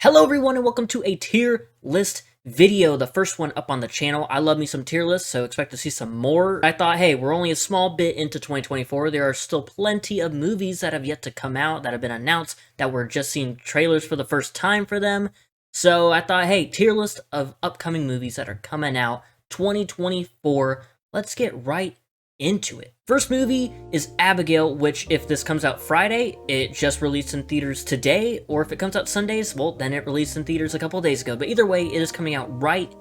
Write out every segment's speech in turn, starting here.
Hello everyone and welcome to a tier list video, the first one up on the channel. I love me some tier lists, so expect to see some more. I thought, hey, we're only a small bit into 2024. There are still plenty of movies that have yet to come out, that have been announced, that we're just seeing trailers for the first time for them. So I thought, hey, tier list of upcoming movies that are coming out 2024. Let's get right into it. First movie is Abigail, which if this comes out Friday, it just released in theaters today, or if it comes out Sundays, well, then it released in theaters a couple days ago. But either way, it is coming out right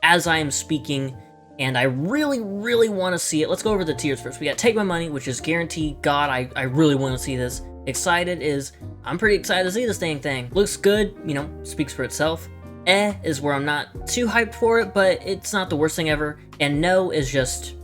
as I am speaking, and I really want to see it. Let's go over the tiers first. We got Take My Money, which is guaranteed. God, I really want to see this. Excited is, I'm pretty excited to see this dang thing. Looks good, you know, speaks for itself. Is where I'm not too hyped for it, but it's not the worst thing ever. And No is just...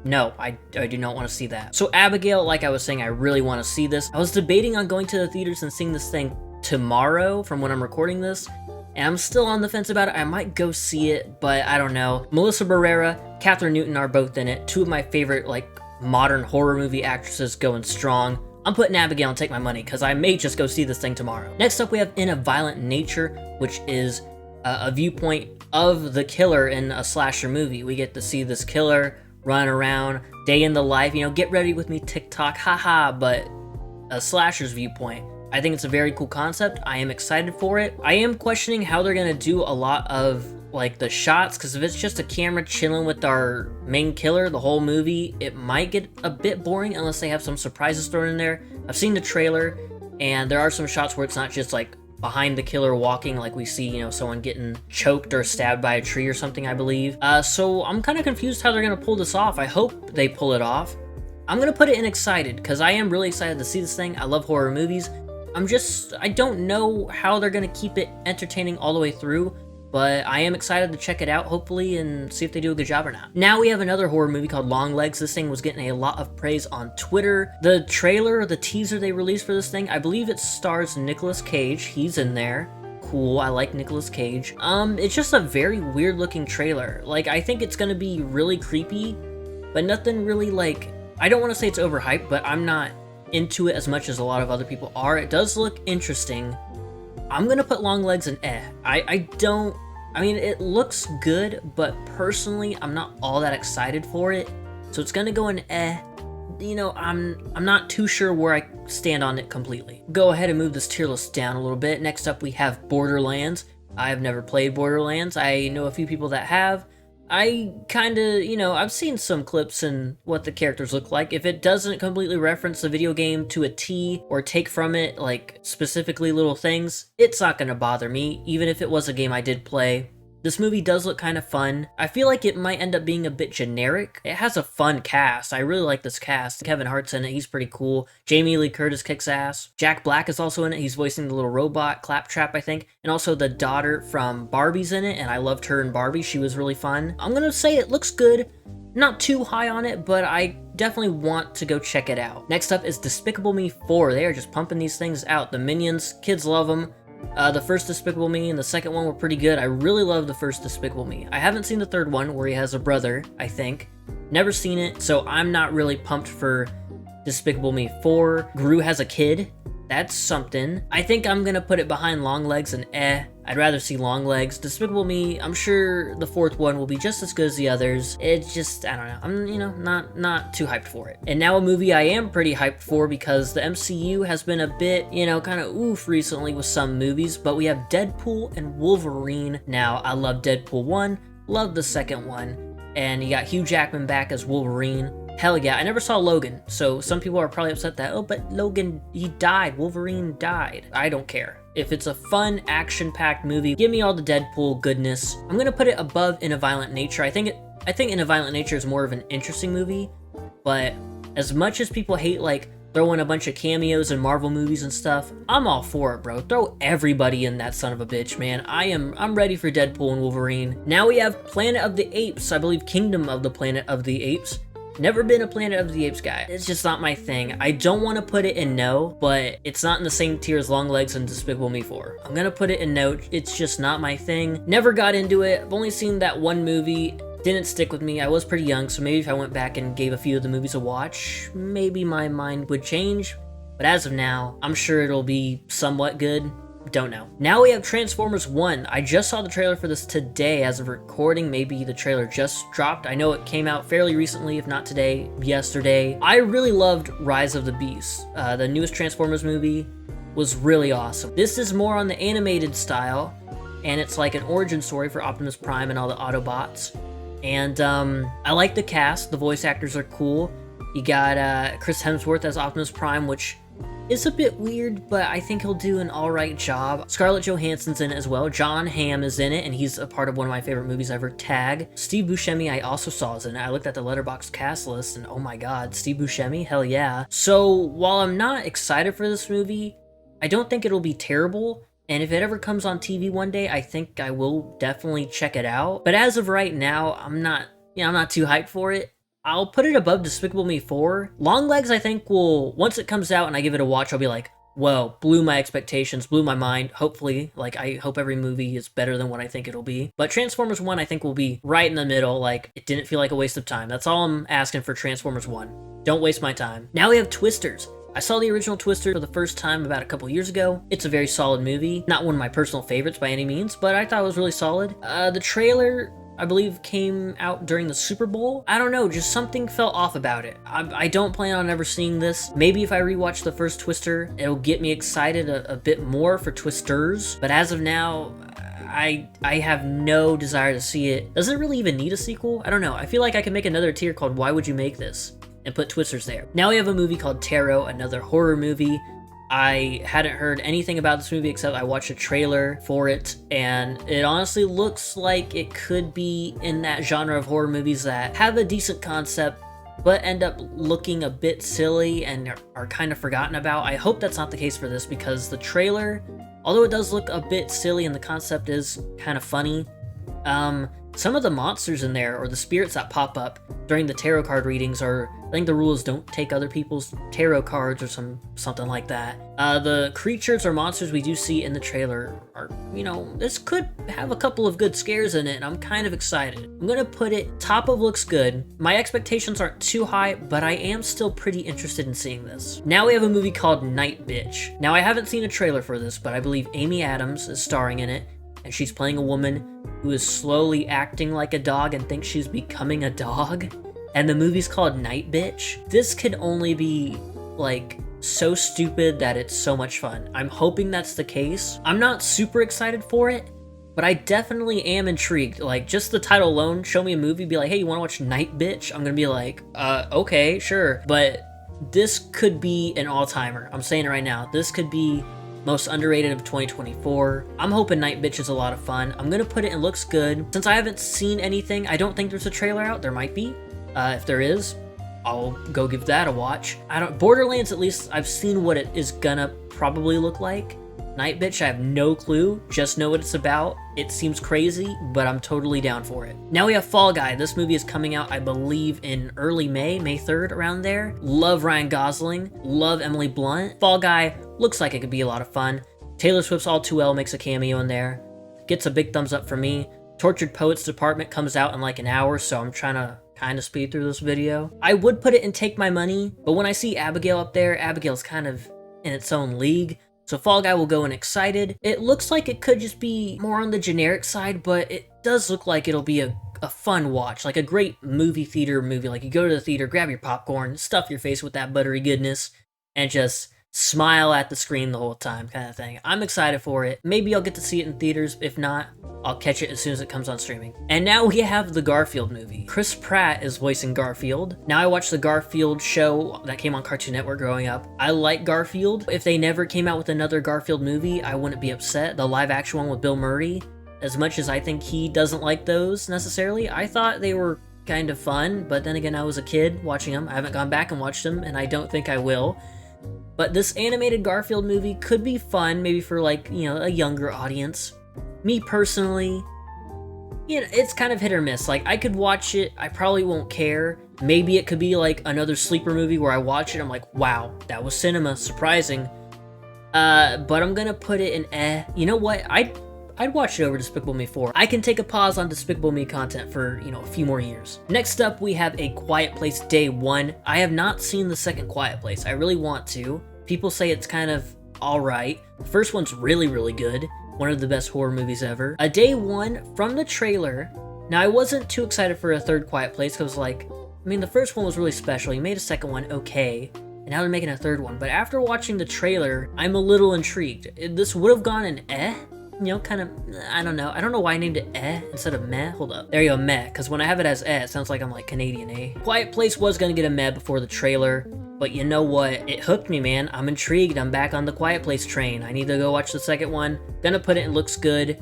no, I do not want to see that. So Abigail, like I was saying, I really want to see this. I was debating on going to the theaters and seeing this thing tomorrow from when I'm recording this, and I'm still on the fence about it. I might go see it, but I don't know. Melissa Barrera, Catherine Newton are both in it. Two of my favorite, like, modern horror movie actresses going strong. I'm putting Abigail and Take My Money, because I may just go see this thing tomorrow. Next up, we have In a Violent Nature, which is a viewpoint of the killer in a slasher movie. We get to see this killer run around, day in the life, you know, get ready with me TikTok, haha, but a slasher's viewpoint. I think it's a very cool concept. I am excited for it. I am questioning how they're gonna do a lot of, like, the shots, because if it's just a camera chilling with our main killer the whole movie, it might get a bit boring unless they have some surprises thrown in there. I've seen the trailer, and there are some shots where it's not just, like, behind the killer walking, like we see, you know, someone getting choked or stabbed by a tree or something, I believe. So I'm kind of confused how they're gonna pull this off. I hope they pull it off. I'm gonna put it in excited, because I am really excited to see this thing. I love horror movies. I don't know how they're gonna keep it entertaining all the way through, but I am excited to check it out, hopefully, and see if they do a good job or not. Now we have another horror movie called Long Legs. This thing was getting a lot of praise on Twitter. The trailer, the teaser they released for this thing, I believe it stars Nicolas Cage. He's in there. Cool, I like Nicolas Cage. It's just a very weird looking trailer. Like, I think it's gonna be really creepy, but nothing really, like, I don't want to say it's overhyped, but I'm not into it as much as a lot of other people are. It does look interesting. I'm gonna put Long Legs in I mean, it looks good, but personally, I'm not all that excited for it. So it's gonna go in You know, I'm not too sure where I stand on it completely. Go ahead and move this tier list down a little bit. Next up, we have Borderlands. I have never played Borderlands. I know a few people that have. I kinda, you know, I've seen some clips and what the characters look like. If it doesn't completely reference the video game to a T or take from it, like, specifically little things, it's not gonna bother me, even if it was a game I did play. This movie does look kind of fun. I feel like it might end up being a bit generic. It has a fun cast. I really like this cast. Kevin Hart's in it. He's pretty cool. Jamie Lee Curtis kicks ass. Jack Black is also in it. He's voicing the little robot, Claptrap, I think. And also the daughter from Barbie's in it, and I loved her in Barbie. She was really fun. I'm gonna say it looks good. Not too high on it, but I definitely want to go check it out. Next up is Despicable Me 4. They are just pumping these things out. The Minions, kids love them. The first Despicable Me and the second one were pretty good. I really love the first Despicable Me. I haven't seen the third one, where he has a brother, I think. Never seen it, so I'm not really pumped for Despicable Me 4. Gru has a kid. That's something. I think I'm gonna put it behind Long Legs and I'd rather see Long Legs. Despicable Me, I'm sure the fourth one will be just as good as the others. It's just, I don't know. I'm, you know, not too hyped for it. And now a movie I am pretty hyped for, because the MCU has been a bit, you know, kind of oof recently with some movies, but we have Deadpool and Wolverine. Now, I love Deadpool 1, love the second one, and you got Hugh Jackman back as Wolverine. Hell yeah, I never saw Logan, so some people are probably upset that, oh, but Logan, he died, Wolverine died. I don't care. If it's a fun, action-packed movie, give me all the Deadpool goodness. I'm gonna put it above In a Violent Nature. I think In a Violent Nature is more of an interesting movie, but as much as people hate, like, throwing a bunch of cameos in Marvel movies and stuff, I'm all for it, bro. Throw everybody in that son of a bitch, man. I'm ready for Deadpool and Wolverine. Now we have Planet of the Apes, I believe Kingdom of the Planet of the Apes. Never been a Planet of the Apes guy. It's just not my thing. I don't want to put it in no, but it's not in the same tier as Long Legs and Despicable Me 4. I'm gonna put it in no. It's just not my thing. Never got into it. I've only seen that one movie. Didn't stick with me. I was pretty young, so maybe if I went back and gave a few of the movies a watch, maybe my mind would change. But as of now, I'm sure it'll be somewhat good. Don't know. Now we have Transformers 1. I just saw the trailer for this today as of recording. Maybe the trailer just dropped. I know it came out fairly recently, if not today, yesterday. I really loved Rise of the Beasts. The newest Transformers movie was really awesome. This is more on the animated style, and it's like an origin story for Optimus Prime and all the Autobots. And I like the cast. The voice actors are cool. You got Chris Hemsworth as Optimus Prime, which is a bit weird, but I think he'll do an alright job. Scarlett Johansson's in it as well. John Hamm is in it, and he's a part of one of my favorite movies ever, Tag. Steve Buscemi I also saw is in it. I looked at the Letterboxd cast list, and oh my god, Steve Buscemi? Hell yeah. So, while I'm not excited for this movie, I don't think it'll be terrible, and if it ever comes on TV one day, I think I will definitely check it out. But as of right now, I'm not too hyped for it. I'll put it above Despicable Me 4. Longlegs, I think, will, once it comes out and I give it a watch, I'll be like, whoa, blew my expectations, blew my mind, hopefully. Like, I hope every movie is better than what I think it'll be. But Transformers 1, I think, will be right in the middle. Like, it didn't feel like a waste of time. That's all I'm asking for Transformers 1. Don't waste my time. Now we have Twisters. I saw the original Twister for the first time about a couple years ago. It's a very solid movie. Not one of my personal favorites by any means, but I thought it was really solid. The trailer, I believe, came out during the Super Bowl. I don't know, just something felt off about it. I don't plan on ever seeing this. Maybe if I rewatch the first Twister, it'll get me excited a bit more for Twisters. But as of now, I have no desire to see it. Does it really even need a sequel? I don't know. I feel like I could make another tier called Why Would You Make This? And put Twisters there. Now we have a movie called Tarot, another horror movie. I hadn't heard anything about this movie except I watched a trailer for it, and it honestly looks like it could be in that genre of horror movies that have a decent concept but end up looking a bit silly and are kind of forgotten about. I hope that's not the case for this, because the trailer, although it does look a bit silly and the concept is kind of funny, some of the monsters in there, or the spirits that pop up during the tarot card readings, are, I think the rule is don't take other people's tarot cards or something like that. The creatures or monsters we do see in the trailer are, this could have a couple of good scares in it, and I'm kind of excited. I'm gonna put it top of looks good. My expectations aren't too high, but I am still pretty interested in seeing this. Now we have a movie called Night Bitch. Now I haven't seen a trailer for this, but I believe Amy Adams is starring in it, and she's playing a woman who is slowly acting like a dog and thinks she's becoming a dog. And the movie's called Night Bitch. This could only be, like, so stupid that it's so much fun. I'm hoping that's the case. I'm not super excited for it, but I definitely am intrigued. Like, just the title alone, show me a movie, be like, hey, you wanna watch Night Bitch? I'm gonna be like, okay, sure. But this could be an all-timer. I'm saying it right now. This could be most underrated of 2024. I'm hoping Night Bitch is a lot of fun. I'm gonna put it in looks good. Since I haven't seen anything, I don't think there's a trailer out. There might be. If there is, I'll go give that a watch. Borderlands, at least I've seen what it is gonna probably look like. Night Bitch, I have no clue, just know what it's about. It seems crazy, but I'm totally down for it. Now we have Fall Guy. This movie is coming out, I believe, in early May 3rd, around there. Love Ryan Gosling, love Emily Blunt. Fall Guy looks like it could be a lot of fun. Taylor Swift's All Too Well makes a cameo in there. Gets a big thumbs up from me. Tortured Poets Department comes out in like an hour, so I'm trying to kind of speed through this video. I would put it in Take My Money, but when I see Abigail up there, Abigail's kind of in its own league. So Fall Guy will go in Excited. It looks like it could just be more on the generic side, but it does look like it'll be a fun watch, like a great movie theater movie. Like, you go to the theater, grab your popcorn, stuff your face with that buttery goodness, and just smile at the screen the whole time, kind of thing. I'm excited for it. Maybe I'll get to see it in theaters. If not, I'll catch it as soon as it comes on streaming. And now we have the Garfield movie. Chris Pratt is voicing Garfield. Now I watched the Garfield show that came on Cartoon Network growing up. I like Garfield. If they never came out with another Garfield movie, I wouldn't be upset. The live action one with Bill Murray, as much as I think he doesn't like those necessarily, I thought they were kind of fun, but then again, I was a kid watching them. I haven't gone back and watched them, and I don't think I will. But this animated Garfield movie could be fun, maybe for, like, a younger audience. Me personally, it's kind of hit or miss. Like, I could watch it, I probably won't care. Maybe it could be like another sleeper movie where I watch it, I'm like, wow, that was cinema, surprising. But I'm gonna put it in You know what? I'd watch it over Despicable Me 4. I can take a pause on Despicable Me content for, a few more years. Next up, we have A Quiet Place Day 1. I have not seen the second Quiet Place. I really want to. People say it's kind of alright. The first one's really, really good. One of the best horror movies ever. A day one from the trailer. Now, I wasn't too excited for a third Quiet Place, because, like, I mean, the first one was really special. He made a second one okay, and now they're making a third one. But after watching the trailer, I'm a little intrigued. This would have gone an you know, kind of, I don't know. I don't know why I named it instead of meh. Hold up. There you go, meh. Because when I have it as it sounds like I'm like Canadian, eh? Quiet Place was going to get a meh before the trailer. But you know what? It hooked me, man. I'm intrigued. I'm back on the Quiet Place train. I need to go watch the second one. Gonna put it in looks good.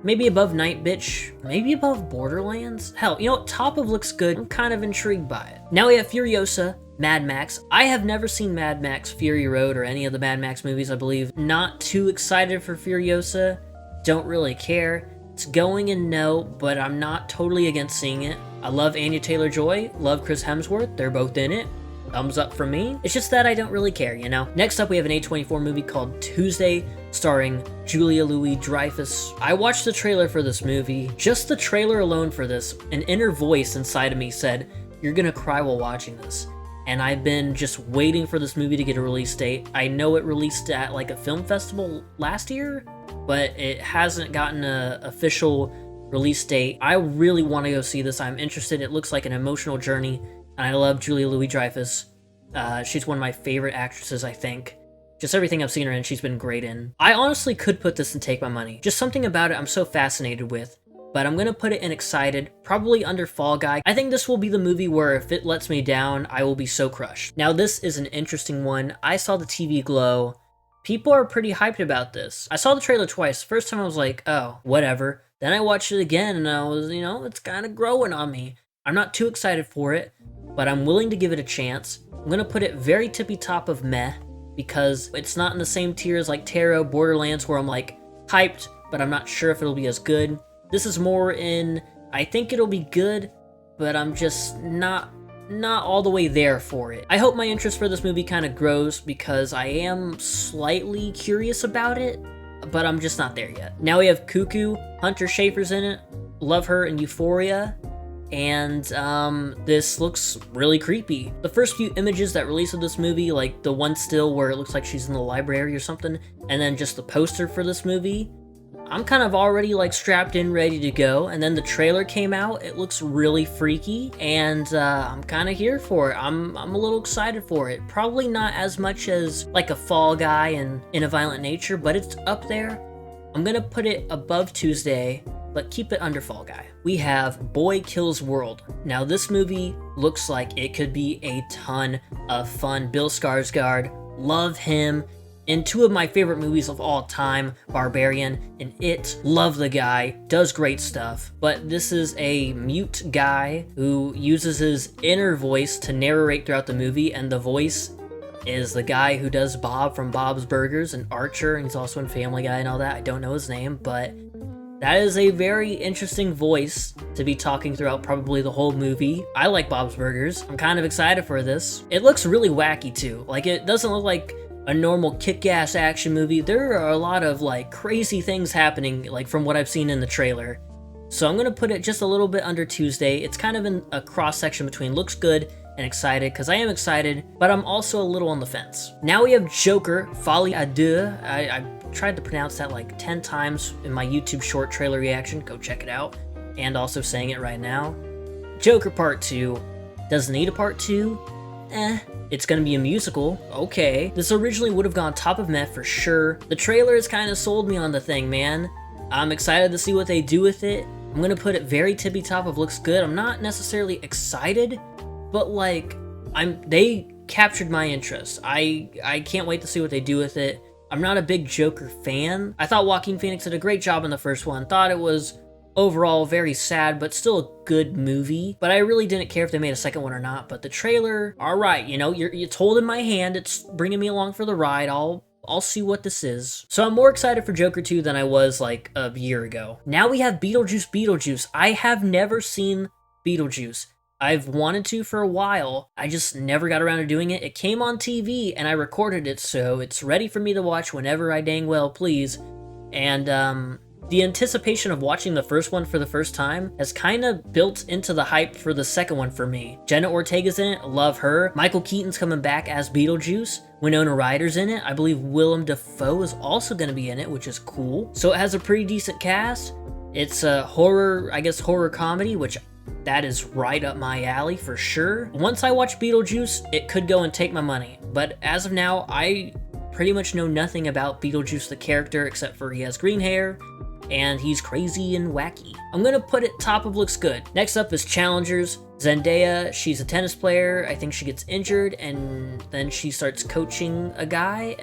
Maybe above Night Bitch. Maybe above Borderlands. Hell, you know what? Top of looks good. I'm kind of intrigued by it. Now we have Furiosa. Mad Max. I have never seen Mad Max Fury Road or any of the Mad Max movies, I believe. Not too excited for Furiosa. Don't really care. It's going in no, but I'm not totally against seeing it. I love Anya Taylor-Joy. Love Chris Hemsworth. They're both in it. Thumbs up from me. It's just that I don't really care, you know? Next up, we have an A24 movie called Tuesday, starring Julia Louis-Dreyfus. I watched the trailer for this movie. Just the trailer alone for this, an inner voice inside of me said, "You're gonna cry while watching this." And I've been just waiting for this movie to get a release date. I know it released at like a film festival last year, but it hasn't gotten an official release date. I really want to go see this. I'm interested. It looks like an emotional journey, and I love Julia Louis-Dreyfus. She's one of my favorite actresses, I think. Just everything I've seen her in, she's been great in. I honestly could put this and take my money. Just something about it I'm so fascinated with. But I'm gonna put it in excited, probably under Fall Guy. I think this will be the movie where if it lets me down, I will be so crushed. Now this is an interesting one. I saw the TV glow. People are pretty hyped about this. I saw the trailer twice. First time I was like, oh, whatever. Then I watched it again and I was, you know, it's kind of growing on me. I'm not too excited for it, but I'm willing to give it a chance. I'm gonna put it very tippy top of meh, because it's not in the same tier as like Tarot, Borderlands, where I'm like hyped, but I'm not sure if it'll be as good. This is more in, I think it'll be good, but I'm just not all the way there for it. I hope my interest for this movie kind of grows because I am slightly curious about it, but I'm just not there yet. Now we have Cuckoo. Hunter Schafer's in it. Love her in Euphoria. And this looks really creepy. The first few images that released of this movie, like the one still where it looks like she's in the library or something, and then just the poster for this movie, I'm kind of already like strapped in, ready to go. And then the trailer came out. It looks really freaky, and I'm kind of here for it. I'm a little excited for it. Probably not as much as like a Fall Guy and In a Violent Nature, but it's up there. I'm gonna put it above Tuesday, but keep it under Fall Guy. We have Boy Kills World. Now this movie looks like it could be a ton of fun. Bill Skarsgård, love him. In two of my favorite movies of all time, Barbarian and It. Love the guy, does great stuff. But this is a mute guy who uses his inner voice to narrate throughout the movie, and the voice is the guy who does Bob from Bob's Burgers and Archer, and he's also in Family Guy and all that. I don't know his name, but that is a very interesting voice to be talking throughout probably the whole movie. I like Bob's Burgers. I'm kind of excited for this. It looks really wacky too. Like, it doesn't look like a normal kick-ass action movie. There are a lot of like crazy things happening, like from what I've seen in the trailer. So I'm gonna put it just a little bit under Tuesday. It's kind of in a cross-section between looks good and excited, because I am excited, but I'm also a little on the fence. Now we have Joker, Folie à Deux. I tried to pronounce that like 10 times in my YouTube short trailer reaction. Go check it out. And also saying it right now. Joker Part 2. Doesn't need a Part 2? It's gonna be a musical. Okay. This originally would have gone top of meh for sure. The trailer has kind of sold me on the thing, man. I'm excited to see what they do with it. I'm gonna put it very tippy top of looks good. I'm not necessarily excited, but like, they captured my interest. I can't wait to see what they do with it. I'm not a big Joker fan. I thought Joaquin Phoenix did a great job in the first one. Thought it was overall very sad, but still a good movie. But I really didn't care if they made a second one or not. But the trailer, all right, you know, it's holding my hand. It's bringing me along for the ride. I'll see what this is. So I'm more excited for Joker 2 than I was like a year ago. Now we have Beetlejuice. I have never seen Beetlejuice. I've wanted to for a while. I just never got around to doing it. It came on TV and I recorded it, so it's ready for me to watch whenever I dang well please. And The anticipation of watching the first one for the first time has kind of built into the hype for the second one for me. Jenna Ortega's in it, love her. Michael Keaton's coming back as Beetlejuice. Winona Ryder's in it. I believe Willem Dafoe is also going to be in it, which is cool. So it has a pretty decent cast. It's a horror, I guess horror comedy, which that is right up my alley for sure. Once I watch Beetlejuice, it could go and take my money. But as of now, I pretty much know nothing about Beetlejuice the character except for he has green hair and he's crazy and wacky. I'm gonna put it top of looks good. Next up is challengers. Zendaya, she's a tennis player. I think she gets injured and then she starts coaching a guy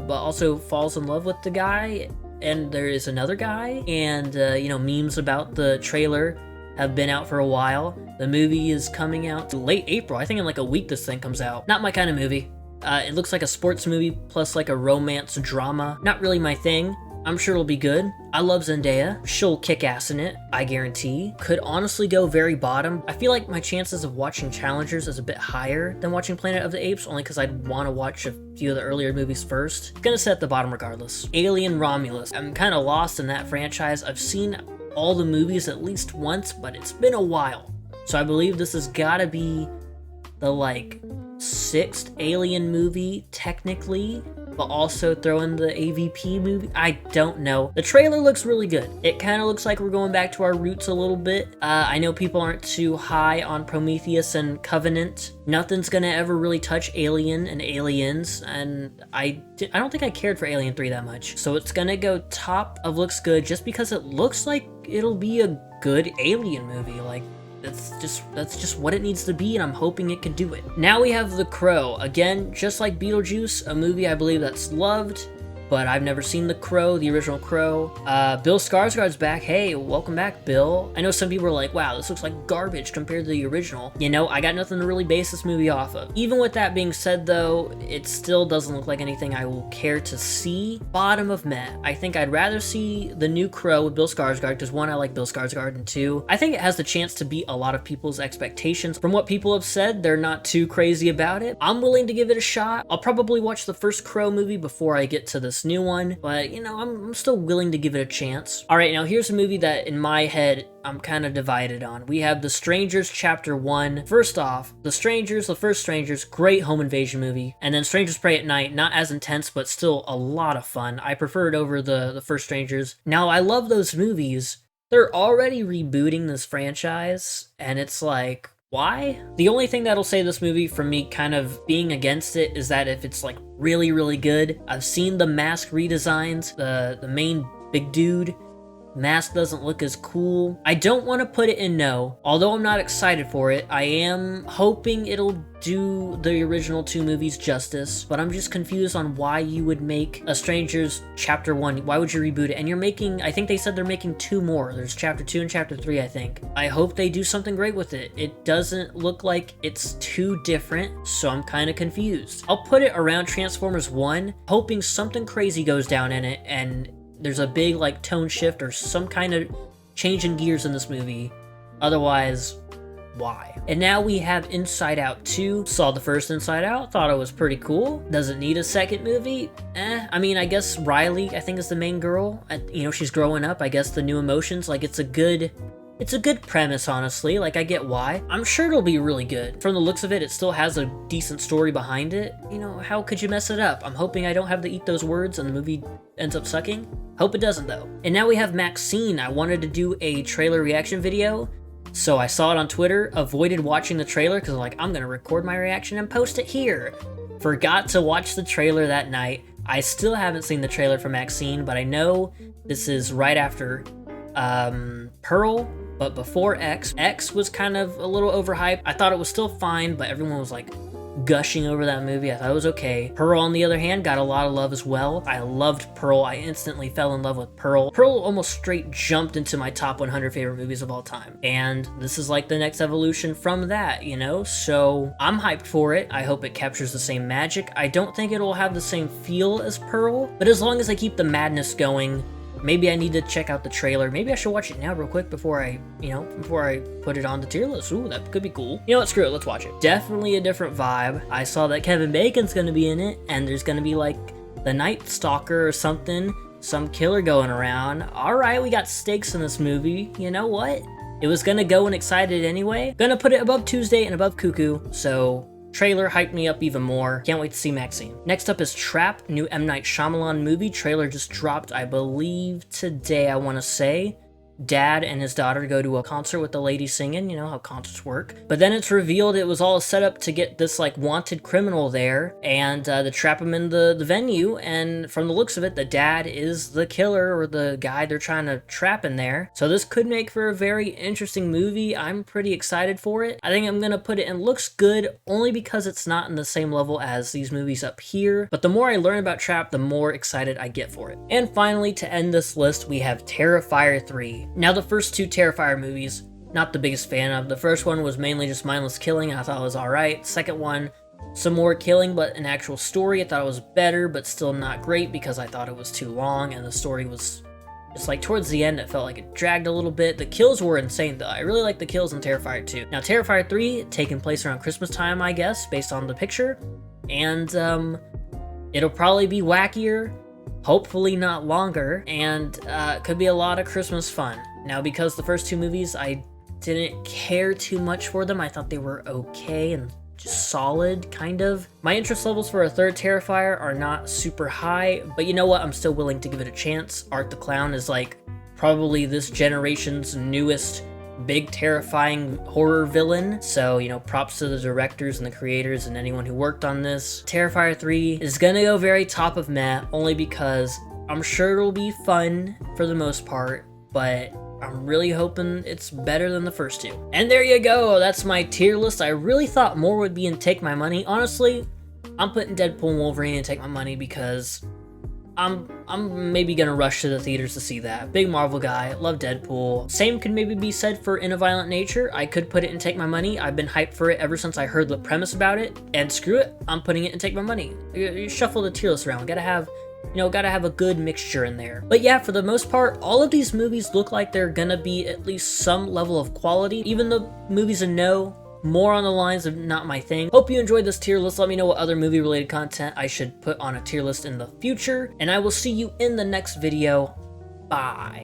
but also falls in love with the guy. And there is another guy, and you know, memes about the trailer have been out for a while. The movie is coming out late April. I think in like a week this thing comes out. Not my kind of movie. It looks like a sports movie plus like a romance drama. Not really my thing. I'm sure it'll be good. I love Zendaya. She'll kick ass in it, I guarantee. Could honestly go very bottom. I feel like my chances of watching Challengers is a bit higher than watching Planet of the Apes, only because I'd want to watch a few of the earlier movies first. Gonna set the bottom regardless. Alien Romulus. I'm kind of lost in that franchise. I've seen all the movies at least once, but it's been a while. So I believe this has gotta be the like 6th Alien movie, technically, but also throw in the AVP movie. I don't know. The trailer looks really good. It kind of looks like we're going back to our roots a little bit. I know people aren't too high on Prometheus and Covenant. Nothing's gonna ever really touch Alien and Aliens, and I don't think I cared for Alien 3 that much. So it's gonna go top of looks good just because it looks like it'll be a good Alien movie. Like, that's just what it needs to be, and I'm hoping it can do it. Now we have The Crow. Again, just like Beetlejuice, a movie I believe that's loved, but I've never seen The Crow, the original Crow. Bill Skarsgård's back. Hey, welcome back, Bill. I know some people are like, wow, this looks like garbage compared to the original. You know, I got nothing to really base this movie off of. Even with that being said, though, it still doesn't look like anything I will care to see. Bottom of meh. I think I'd rather see the new Crow with Bill Skarsgård, because one, I like Bill Skarsgård, and two, I think it has the chance to beat a lot of people's expectations. From what people have said, they're not too crazy about it. I'm willing to give it a shot. I'll probably watch the first Crow movie before I get to this new one, but you know, I'm still willing to give it a chance. All right, now here's a movie that in my head I'm kind of divided on. We have The Strangers Chapter 1. First off, The First Strangers, great home invasion movie. And then Strangers Prey at Night, not as intense, but still a lot of fun. I prefer it over the First Strangers. Now, I love those movies. They're already rebooting this franchise, and it's like, why? The only thing that'll save this movie from me kind of being against it is that if it's like really, really good. I've seen the mask redesigns, the main big dude mask doesn't look as cool. I don't want to put it in no. Although I'm not excited for it, I am hoping it'll do the original 2 movies justice, but I'm just confused on why you would make A Strangers Chapter 1. Why would you reboot it? And you're making, I think they said they're making 2 more. There's Chapter 2 and Chapter 3, I think. I hope they do something great with it. It doesn't look like it's too different, so I'm kind of confused. I'll put it around Transformers 1, hoping something crazy goes down in it, and there's a big like tone shift or some kind of change in gears in this movie. Otherwise, why? And now we have Inside Out 2. Saw the first Inside Out, thought it was pretty cool. Does it need a second movie? I mean, I guess Riley, I think, is the main girl. You know, she's growing up. I guess the new emotions, like it's a good premise, honestly. Like, I get why. I'm sure it'll be really good. From the looks of it, it still has a decent story behind it. You know, how could you mess it up? I'm hoping I don't have to eat those words and the movie ends up sucking. Hope it doesn't, though. And now we have Maxine. I wanted to do a trailer reaction video, so I saw it on Twitter, avoided watching the trailer because I'm like, I'm gonna record my reaction and post it here. Forgot to watch the trailer that night. I still haven't seen the trailer for Maxine, but I know this is right after Pearl, but before X. X was kind of a little overhyped. I thought it was still fine, but everyone was like gushing over that movie. I thought it was okay. Pearl, on the other hand, got a lot of love as well. I loved Pearl. I instantly fell in love with Pearl. Pearl almost straight jumped into my top 100 favorite movies of all time. And this is like the next evolution from that, you know? So I'm hyped for it. I hope it captures the same magic. I don't think it'll have the same feel as Pearl, but as long as they keep the madness going, maybe I need to check out the trailer. Maybe I should watch it now real quick before I put it on the tier list. Ooh, that could be cool. You know what, screw it, let's watch it. Definitely a different vibe. I saw that Kevin Bacon's gonna be in it, and there's gonna be like the Night Stalker or something. some killer going around. Alright, we got stakes in this movie. You know what? It was gonna go and excited anyway. Gonna put it above Tuesday and above Cuckoo, so trailer hyped me up even more. Can't wait to see Maxine. Next up is Trap, new M. Night Shyamalan movie. Trailer just dropped, I believe, today, I want to say. Dad and his daughter go to a concert with the lady singing, you know how concerts work. But then it's revealed it was all set up to get this like wanted criminal there and to trap him in the venue. And from the looks of it, the dad is the killer or the guy they're trying to trap in there. So this could make for a very interesting movie. I'm pretty excited for it. I think I'm gonna put it in looks good only because it's not in the same level as these movies up here. But the more I learn about Trap, the more excited I get for it. And finally, to end this list, we have Terrifier 3. Now, the first two Terrifier movies, not the biggest fan of. The first one was mainly just mindless killing, I thought it was alright. Second one, some more killing, but an actual story. I thought it was better, but still not great because I thought it was too long, and the story was just like towards the end, it felt like it dragged a little bit. The kills were insane, though. I really like the kills in Terrifier 2. Now, Terrifier 3, taking place around Christmas time, I guess, based on the picture. And, it'll probably be wackier. Hopefully not longer, and could be a lot of Christmas fun. Now, because the first two movies, I didn't care too much for them. I thought they were okay and just solid, kind of. My interest levels for a third Terrifier are not super high, but you know what? I'm still willing to give it a chance. Art the Clown is like probably this generation's newest big terrifying horror villain, so you know, props to the directors and the creators and anyone who worked on this. Terrifier 3 is gonna go very top of meh, only because I'm sure it'll be fun for the most part, but I'm really hoping it's better than the first two. And there you go, that's my tier list. I really thought more would be in Take My Money. Honestly, I'm putting Deadpool and Wolverine in Take My Money because I'm maybe gonna rush to the theaters to see that. Big Marvel guy, love Deadpool. Same could maybe be said for In a Violent Nature. I could put it in Take My Money. I've been hyped for it ever since I heard the premise about it, and screw it, I'm putting it in Take My Money. You shuffle the tier list around. We gotta have, you know, gotta have a good mixture in there. But yeah, for the most part, all of these movies look like they're gonna be at least some level of quality. Even the movies I know, more on the lines of not my thing. Hope you enjoyed this tier list. Let me know what other movie related content I should put on a tier list in the future, and I will see you in the next video. Bye.